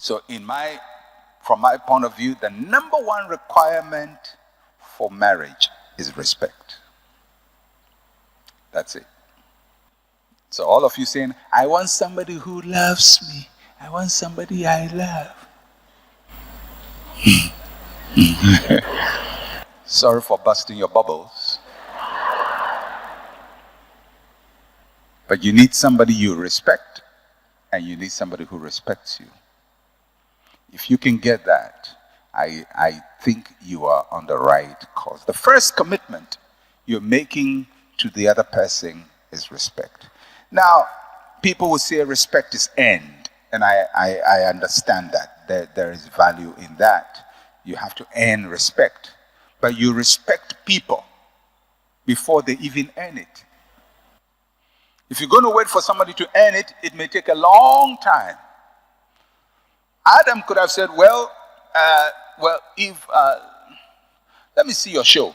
So from my point of view, the number one requirement for marriage is respect. That's it. So all of you saying, I want somebody who loves me. I want somebody I love. Sorry for busting your bubbles. But you need somebody you respect, and you need somebody who respects you. If you can get that, I think you are on the right course. The first commitment you're making to the other person is respect. Now, people will say respect is earned, and I understand that. There is value in that. You have to earn respect. But you respect people before they even earn it. If you're going to wait for somebody to earn it, it may take a long time. Adam could have said, if let me see your show.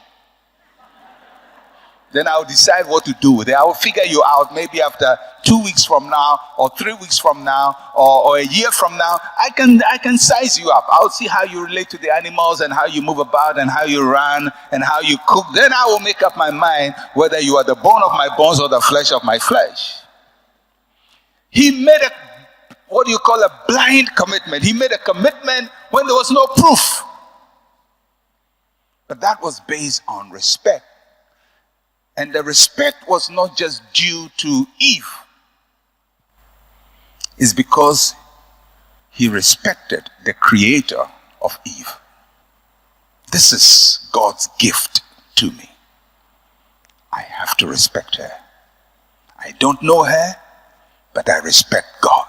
Then I'll decide what to do with it. I will figure you out maybe after 2 weeks from now, or 3 weeks from now, or a year from now. I can size you up. I'll see how you relate to the animals, and how you move about, and how you run, and how you cook. Then I will make up my mind whether you are the bone of my bones or the flesh of my flesh. He made a blind commitment. He made a commitment when there was no proof. But that was based on respect. And the respect was not just due to Eve. It's because he respected the creator of Eve. This is God's gift to me. I have to respect her. I don't know her, but I respect God.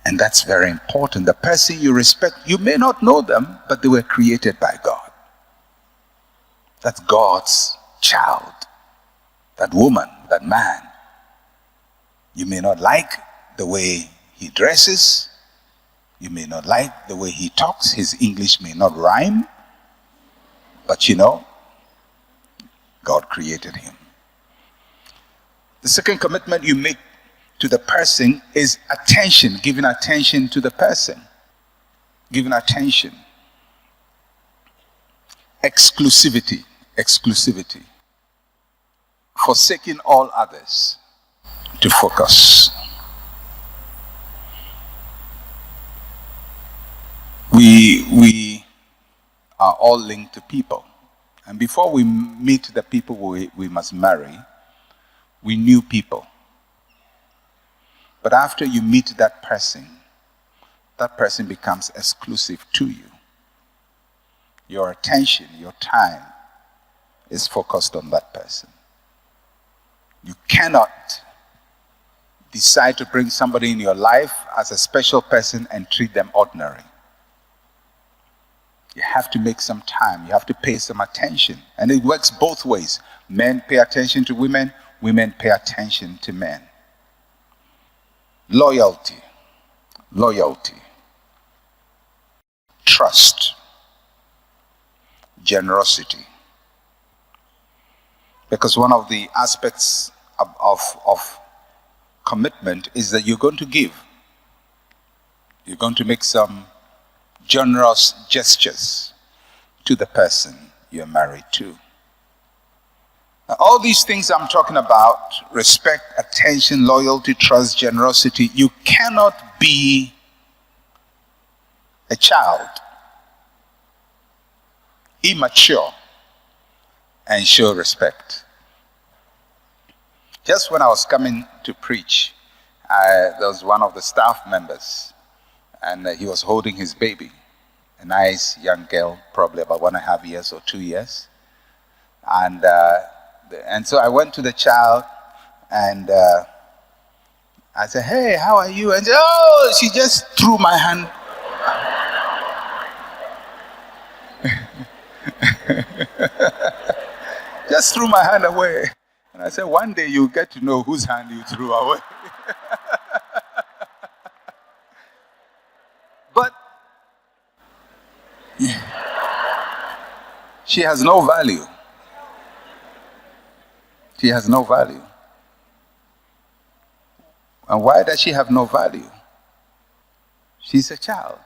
And that's very important. The person you respect, you may not know them, but they were created by God. That's God's child. That woman, that man. You may not like the way he dresses. You may not like the way he talks. His English may not rhyme. But God created him. The second commitment you make to the person is attention, giving attention to the person. Giving attention. Exclusivity. Forsaking all others to focus. We are all linked to people. And before we meet the people we must marry, we knew people. But after you meet that person becomes exclusive to you. Your attention, your time is focused on that person. You cannot decide to bring somebody in your life as a special person and treat them ordinary. You have to make some time. You have to pay some attention. And it works both ways. Men pay attention to women. Women pay attention to men. Loyalty. Trust. Generosity. Because one of the aspects of commitment is that you're going to give. You're going to make some generous gestures to the person you're married to. Now, all these things I'm talking about, respect, attention, loyalty, trust, generosity, you cannot be a child, immature, and show respect. Just when I was coming to preach, there was one of the staff members, and he was holding his baby, a nice young girl, probably about 1.5 years or 2 years. And so I went to the child, and I said, "Hey, how are you?" And she just threw my hand. Just threw my hand away. And I said, one day you'll get to know whose hand you threw away. But she has no value. She has no value. And why does she have no value? She's a child.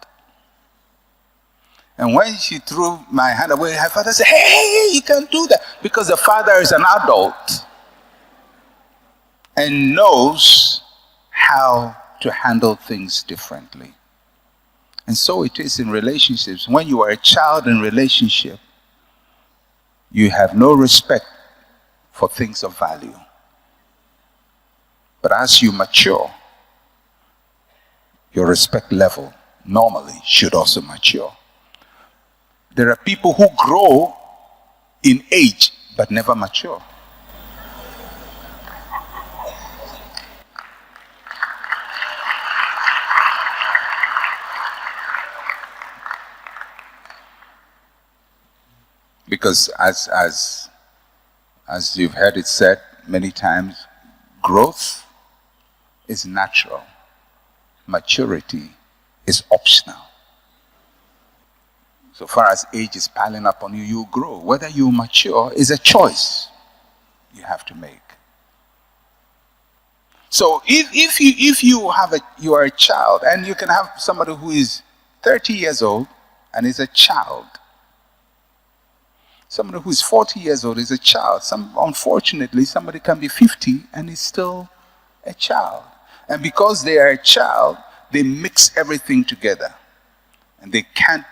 And when she threw my hand away, her father said, hey, you can't do that. Because the father is an adult and knows how to handle things differently. And so it is in relationships. When you are a child in relationship, you have no respect for things of value. But as you mature, your respect level normally should also mature. There are people who grow in age but never mature. Because as you've heard it said many times, growth is natural. Maturity is optional. So far as age is piling up on you, you grow. Whether you mature is a choice you have to make. So if you are a child, and you can have somebody who is 30 years old and is a child. Somebody who is 40 years old is a child. Unfortunately, somebody can be 50 and is still a child. And because they are a child, they mix everything together. And they can't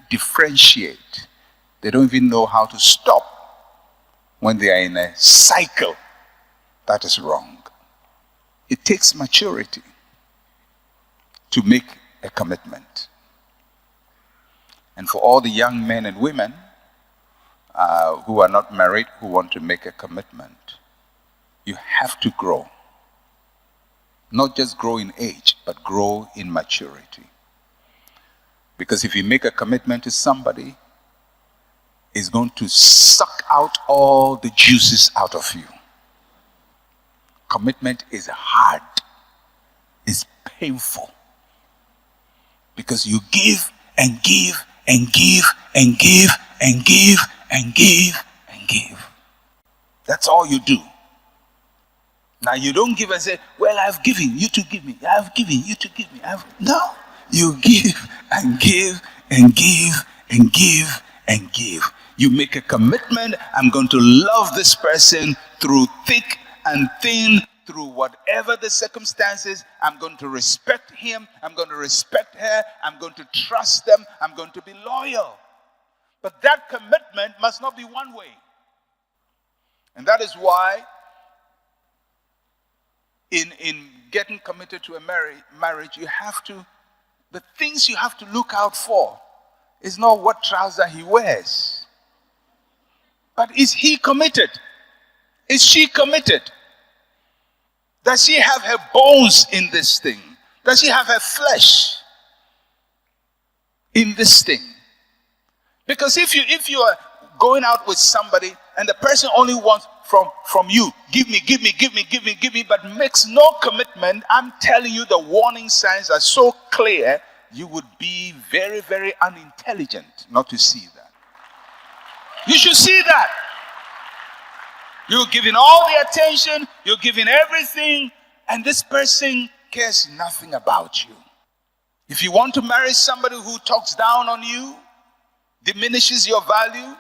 differentiate. They don't even know how to stop when they are in a cycle that is wrong. It takes maturity to make a commitment. And for all the young men and women who are not married, who want to make a commitment, you have to grow. Not just grow in age, but grow in maturity. Because if you make a commitment to somebody, it's going to suck out all the juices out of you. Commitment is hard. It's painful. Because you give and give and give and give and give and give and give. That's all you do. Now you don't give and say, well, I've given, you to give me. I've given, you to give me. No. You give and give and give and give and give. You make a commitment. I'm going to love this person through thick and thin, through whatever the circumstances. I'm going to respect him. I'm going to respect her. I'm going to trust them. I'm going to be loyal. But that commitment must not be one way. And that is why in getting committed to a marriage, you have to, the things you have to look out for is not what trouser he wears. But is he committed? Is she committed? Does she have her bones in this thing? Does she have her flesh in this thing? Because if you are going out with somebody and the person only wants from you, give me, but makes no commitment, I'm telling you the warning signs are so clear, you would be very, very unintelligent not to see that. You should see that. You're giving all the attention, you're giving everything, and this person cares nothing about you. If you want to marry somebody who talks down on you, diminishes your value,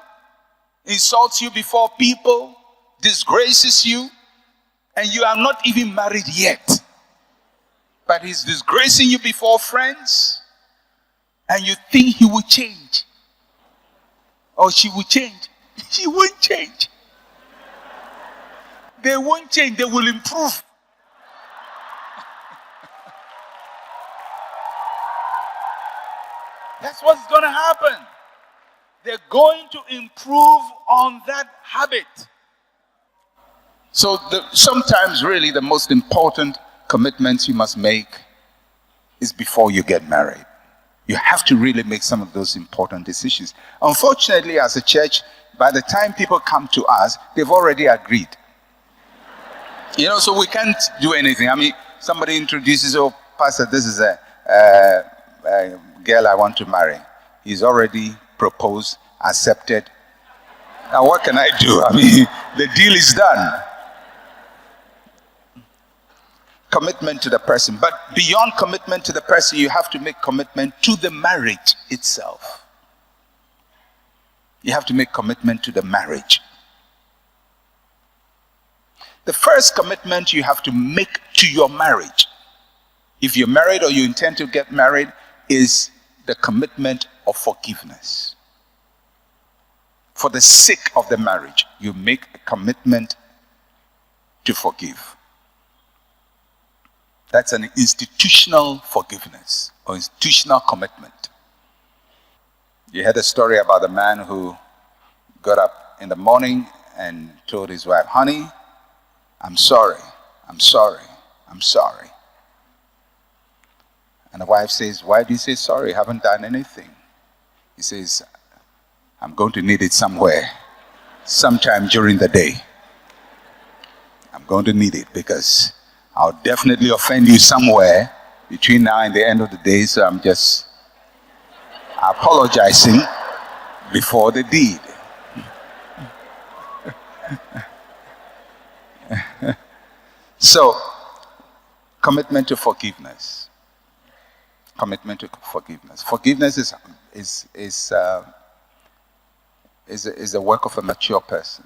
insults you before people, disgraces you, and you are not even married yet, but he's disgracing you before friends, and you think he will change, or she will change. She won't change. They won't change, they will improve. That's what's going to happen. They're going to improve on that habit. So sometimes really the most important commitments you must make is before you get married. You have to really make some of those important decisions. Unfortunately, as a church, by the time people come to us, they've already agreed. So we can't do anything. I mean, somebody introduces, oh, Pastor, this is a girl I want to marry. He's already proposed, accepted. Now what can I do? I mean, the deal is done. commitment to the person. But beyond commitment to the person, you have to make commitment to the marriage itself. You have to make commitment to the marriage. The first commitment you have to make to your marriage, if you're married or you intend to get married, is the commitment of forgiveness. For the sake of the marriage, you make a commitment to forgive. That's an institutional forgiveness or institutional commitment. You heard a story about a man who got up in the morning and told his wife, honey, I'm sorry, I'm sorry, I'm sorry. And the wife says, why do you say sorry? I haven't done anything. He says, I'm going to need it somewhere, sometime during the day. I'm going to need it because I'll definitely offend you somewhere between now and the end of the day, so I'm just apologizing before the deed. So, commitment to forgiveness. Commitment to forgiveness. Forgiveness is the work of a mature person.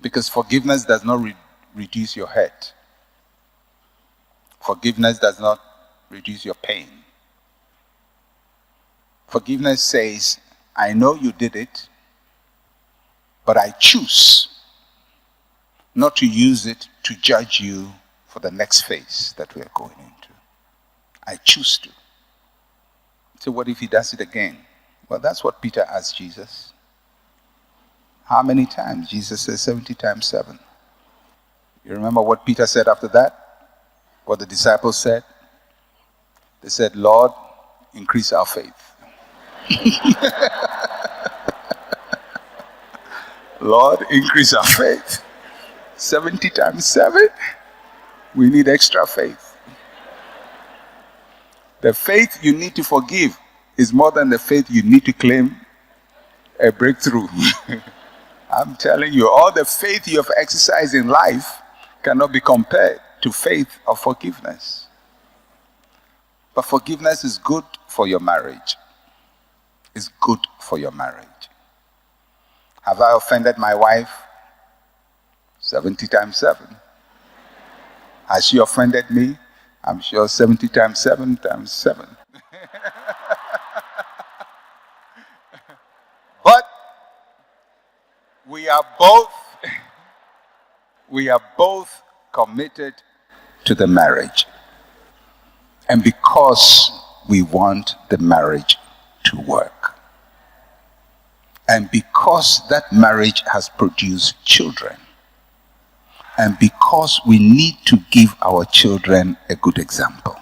Because forgiveness does not reduce your hurt. Forgiveness does not reduce your pain. Forgiveness says, I know you did it, but I choose not to use it to judge you for the next phase that we are going into. I choose to. So what if he does it again? Well, that's what Peter asked Jesus. How many times? Jesus says 70 times 7. You remember what Peter said after that? What the disciples said? They said, Lord, increase our faith. Lord, increase our faith. 70 times 7? We need extra faith. The faith you need to forgive is more than the faith you need to claim a breakthrough. I'm telling you, all the faith you have exercised in life cannot be compared to faith of forgiveness. But forgiveness is good for your marriage. It's good for your marriage. Have I offended my wife? 70 times 7. Has she offended me? I'm sure 70 times 7 times 7. But we are both committed to the marriage. And because we want the marriage to work. And because that marriage has produced children. And because we need to give our children a good example.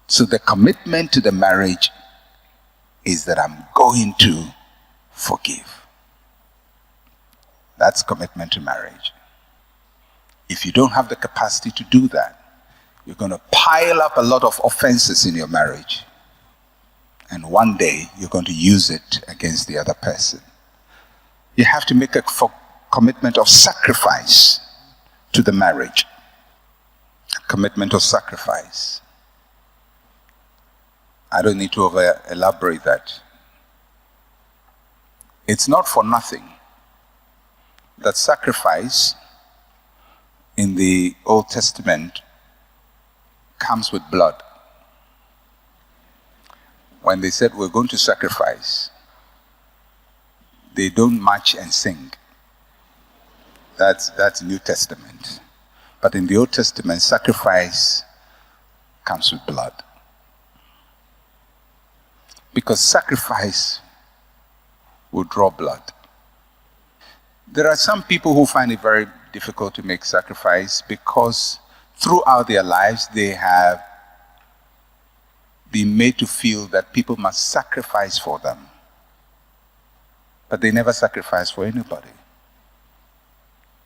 So the commitment to the marriage is that I'm going to forgive. That's commitment to marriage. If you don't have the capacity to do that, you're going to pile up a lot of offenses in your marriage. And one day, you're going to use it against the other person. You have to make a commitment of sacrifice to the marriage. A commitment of sacrifice. I don't need to elaborate that. It's not for nothing that sacrifice in the Old Testament comes with blood. When they said we're going to sacrifice, they don't march and sing. That's New Testament. But in the Old Testament, sacrifice comes with blood. Because sacrifice will draw blood. There are some people who find it very difficult to make sacrifice because throughout their lives they have been made to feel that people must sacrifice for them. But they never sacrifice for anybody.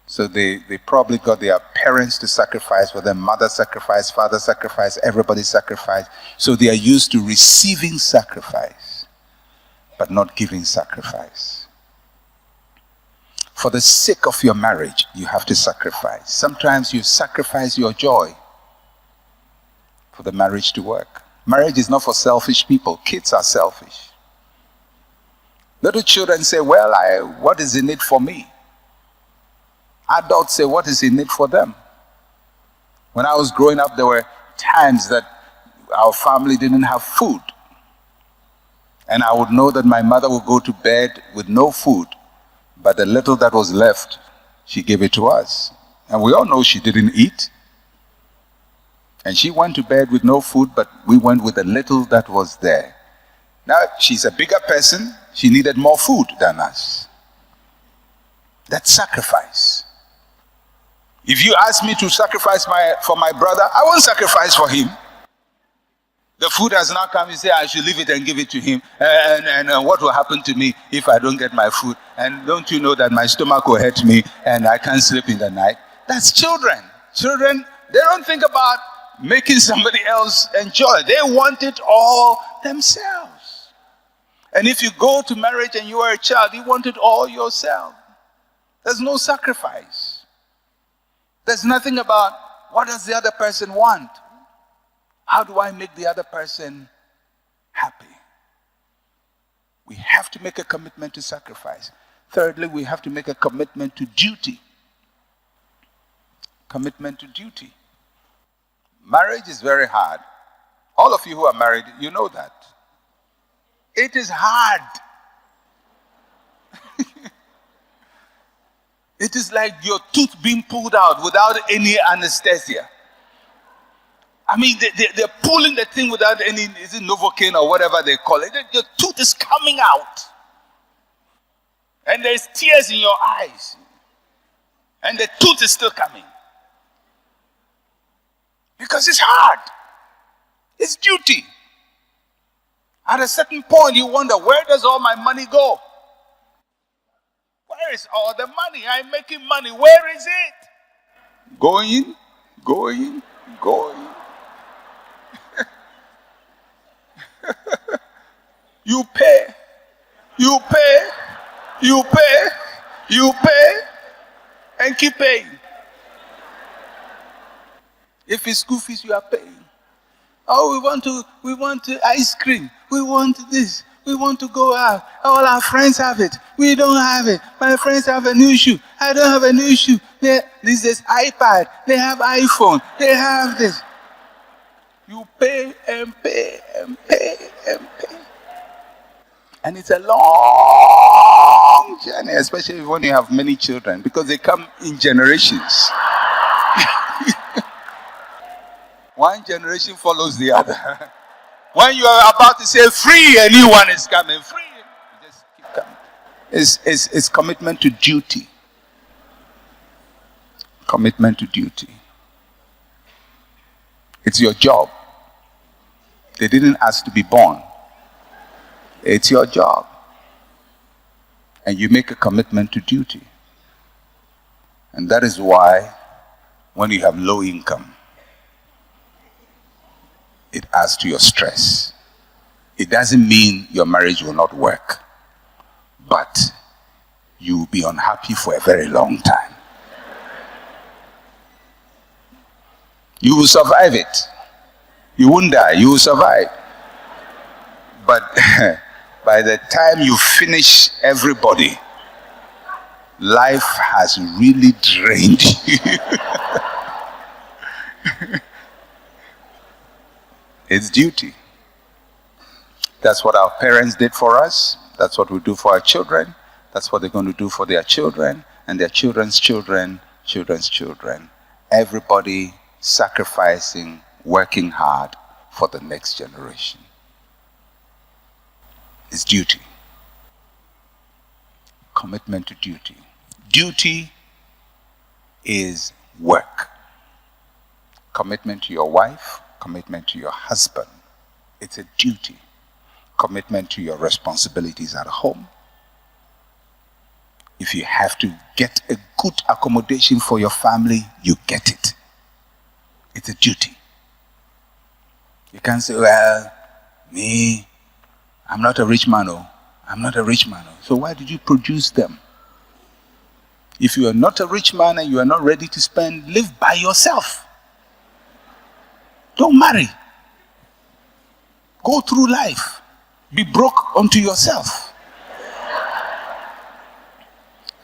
So they probably got their parents to sacrifice for them, mother sacrifice, father sacrifice, everybody sacrifice. So they are used to receiving sacrifice, but not giving sacrifice. For the sake of your marriage, you have to sacrifice. Sometimes you sacrifice your joy for the marriage to work. Marriage is not for selfish people. Kids are selfish. Little children say, well, what is in it for me? Adults say, what is in it for them? When I was growing up, there were times that our family didn't have food. And I would know that my mother would go to bed with no food, but the little that was left, she gave it to us. And we all know she didn't eat. And she went to bed with no food, but we went with the little that was there. Now, she's a bigger person. She needed more food than us. That's sacrifice. If you ask me to sacrifice for my brother, I won't sacrifice for him. The food has now come, you say I should leave it and give it to him. And what will happen to me if I don't get my food? And don't you know that my stomach will hurt me and I can't sleep in the night? That's children. Children, they don't think about making somebody else enjoy. They want it all themselves. And if you go to marriage and you are a child, you want it all yourself. There's no sacrifice. There's nothing about what does the other person want? How do I make the other person happy? We have to make a commitment to sacrifice. Thirdly, we have to make a commitment to duty. Commitment to duty. Marriage is very hard. All of you who are married, you know that. It is hard. It is like your tooth being pulled out without any anesthesia. I mean, they're pulling the thing without any, is it Novocaine or whatever they call it? Your tooth is coming out. And there's tears in your eyes. And the tooth is still coming. Because it's hard. It's duty. At a certain point, you wonder, where does all my money go? Where is all the money? I'm making money. Where is it? Going. You pay, and keep paying. If it's school fees, you are paying. Oh, we want to ice cream. We want this. We want to go out. All our friends have it. We don't have it. My friends have a new shoe. I don't have a new shoe. This is iPad. They have iPhone. They have this. You pay and pay and pay and pay. And it's a long journey, especially when you have many children, because they come in generations. One generation follows the other. When you are about to say free, a new one is coming. Free, you just keep coming. It's commitment to duty. Commitment to duty. It's your job. They didn't ask to be born. It's your job. And you make a commitment to duty. And that is why when you have low income, it adds to your stress. It doesn't mean your marriage will not work, but you will be unhappy for a very long time. You will survive it. You won't die, you will survive. But by the time you finish everybody, life has really drained you. It's duty. That's what our parents did for us. That's what we do for our children. That's what they're going to do for their children and their children's children, children's children. Everybody sacrificing, working hard for the next generation. It's duty. Commitment to duty. Duty is work. Commitment to your wife, commitment to your husband. It's a duty. Commitment to your responsibilities at home. If you have to get a good accommodation for your family, you get it. It's a duty. You can't say, well, me, I'm not a rich man. I'm not a rich man. So why did you produce them? If you are not a rich man and you are not ready to spend, live by yourself. Don't marry. Go through life. Be broke unto yourself.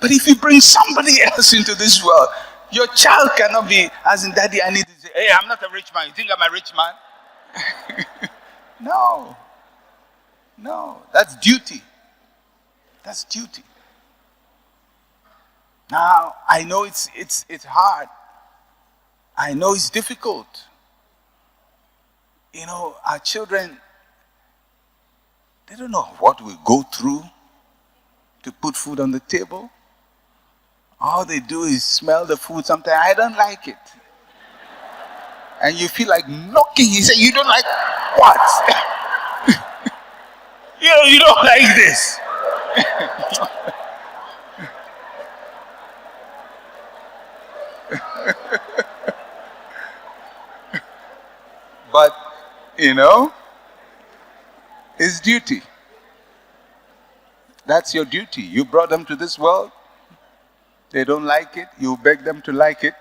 But if you bring somebody else into this world, your child cannot be, as in, daddy, I need to say, hey, I'm not a rich man. You think I'm a rich man? No. No. That's duty. That's duty. Now, I know it's hard. I know it's difficult. You know, our children, they don't know what we go through to put food on the table. All they do is smell the food. Sometimes I don't like it. And you feel like knocking. He said, you don't like what? You don't like this. But, it's duty. That's your duty. You brought them to this world. They don't like it. You beg them to like it.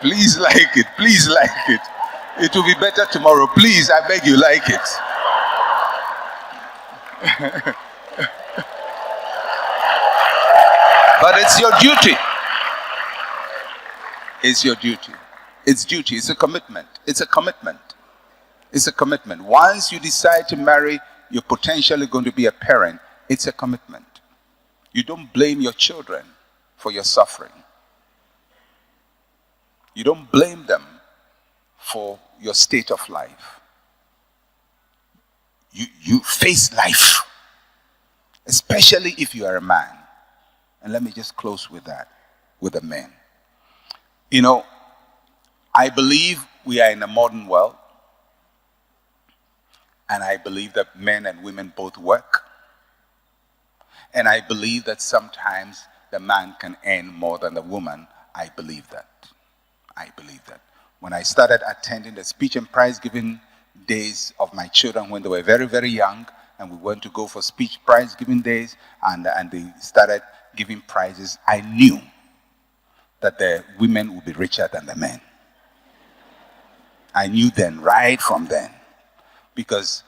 Please like it. Please like it. It will be better tomorrow. Please, I beg you, like it. But it's your duty. It's your duty. It's duty. It's a commitment. It's a commitment. It's a commitment. Once you decide to marry, you're potentially going to be a parent. It's a commitment. You don't blame your children for your suffering. You don't blame them for your state of life. You face life, especially if you are a man. And let me just close with that, with the men. I believe we are in a modern world, and I believe that men and women both work. And I believe that sometimes the man can earn more than the woman. I believe that. I believe that. When I started attending the speech and prize giving days of my children when they were very, very young, and we went to go for speech prize giving days, and they started giving prizes, I knew that the women would be richer than the men. I knew then, right from then. Because,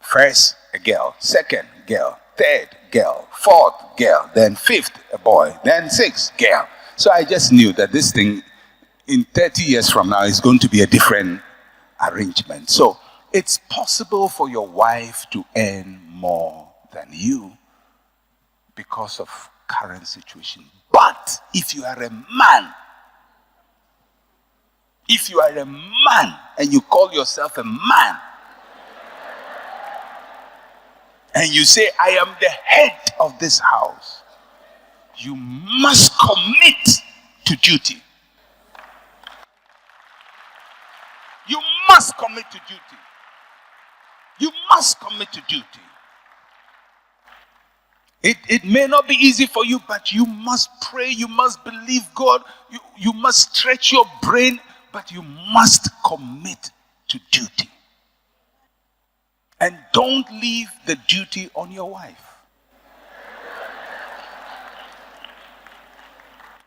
first a girl, second girl, third girl, fourth girl, then fifth a boy, then sixth girl. So I just knew that this thing in 30 years from now is going to be a different arrangement. So it's possible for your wife to earn more than you because of current situation. But if you are a man, and you call yourself a man, and you say, I am the head of this house, you must commit to duty. You must commit to duty. You must commit to duty. It may not be easy for you, but you must pray, you must believe God, you must stretch your brain, but you must commit to duty. And don't leave the duty on your wife.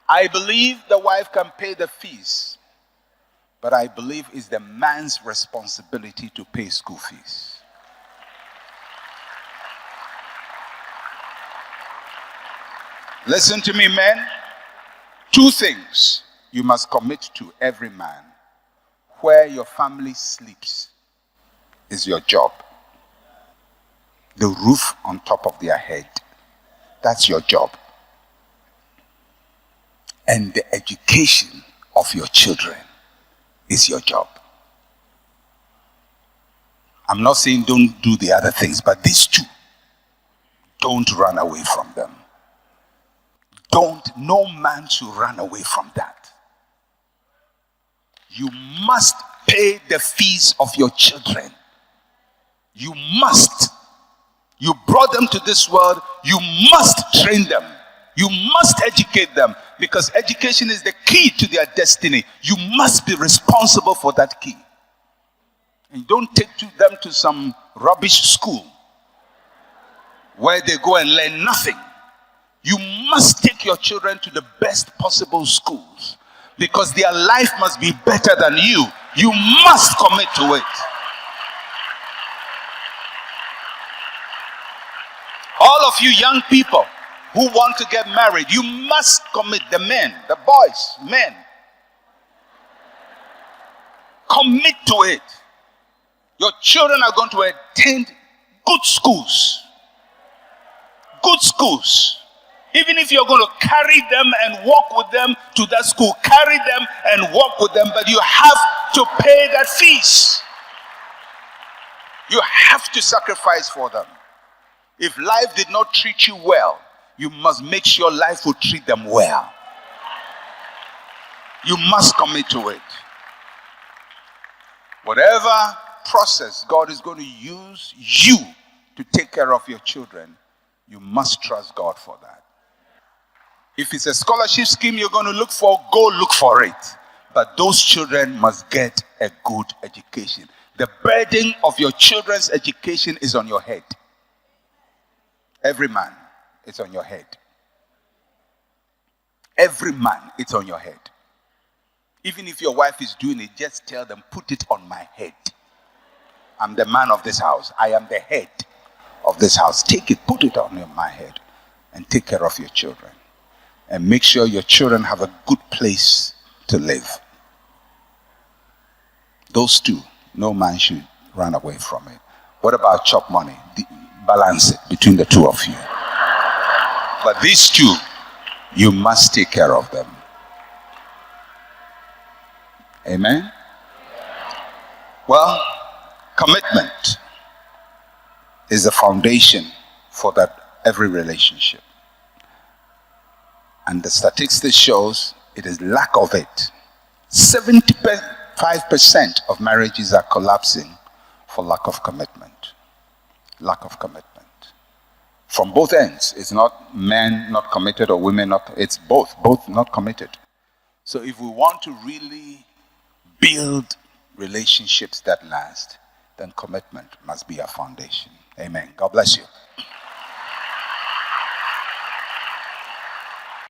I believe the wife can pay the fees, but I believe it's the man's responsibility to pay school fees. Listen to me, men. 2 things you must commit to every man. Where your family sleeps is your job. The roof on top of their head, that's your job. And the education of your children is your job. I'm not saying don't do the other things, but these 2, don't run away from them. No man should run away from that. You must pay the fees of your children. You must. You brought them to this world. You must train them. You must educate them, because education is the key to their destiny. You must be responsible for that key. And don't take them to some rubbish school where they go and learn nothing. You must take your children to the best possible schools because their life must be better than you. You must commit to it. All of you young people who want to get married, you must commit. The men, the boys, men. Commit to it. Your children are going to attend good schools. Good schools. Even if you're going to carry them and walk with them to that school, carry them and walk with them, but you have to pay that fees. You have to sacrifice for them. If life did not treat you well, you must make sure life will treat them well. You must commit to it. Whatever process God is going to use you to take care of your children, you must trust God for that. If it's a scholarship scheme you're going to look for, go look for it. But those children must get a good education. The burden of your children's education is on your head. Every man, it's on your head. Every man, it's on your head. Even if your wife is doing it, just tell them, put it on my head. I'm the man of this house. I am the head of this house. Take it, put it on my head, and take care of your children. And make sure your children have a good place to live. Those two, no man should run away from it. What about chop money? Balance it between the two of you. But these two, you must take care of them. Amen? Well, commitment is the foundation for that every relationship. And the statistics shows it is lack of it. 75% of marriages are collapsing for lack of commitment. Lack of commitment. From both ends. It's not men not committed or women not. It's both not committed. So if we want to really build relationships that last, then commitment must be our foundation. Amen. God bless you.